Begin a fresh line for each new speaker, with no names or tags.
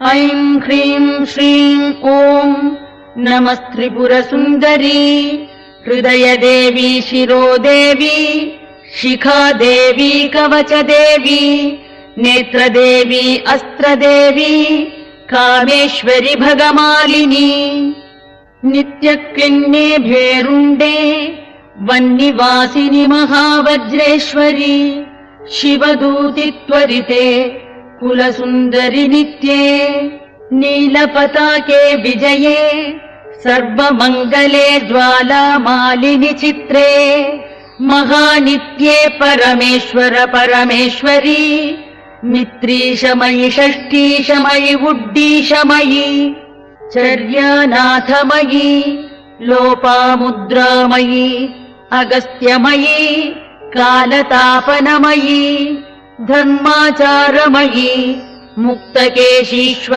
ऐं ह्रीं श्रीं ॐ नमस्त्रिपुरसुन्दरी हृदयदेवी शिरोदेवी शिखादेवी कवचदेवी नेत्रदेवी अस्त्रदेवी कामेश्वरि भगमालिनी नित्यक्लिन्ने भेरुण्डे वह्निवासिनि महावज्रेश्वरी शिवदूति त्वरिते कुलसुन्दरि नित्ये नीलपताके विजये सर्वमङ्गले ज्वालामालिनि चित्रे महानित्ये परमेश्वर परमेश्वरी मित्रीशमयि षष्ठीशमयि उड्डीशमयि चर्यानाथमयि लोपामुद्रामयि अगस्त्यमयि कालतापनमयि धर्माचारमयि मुक्तकेशीश्वर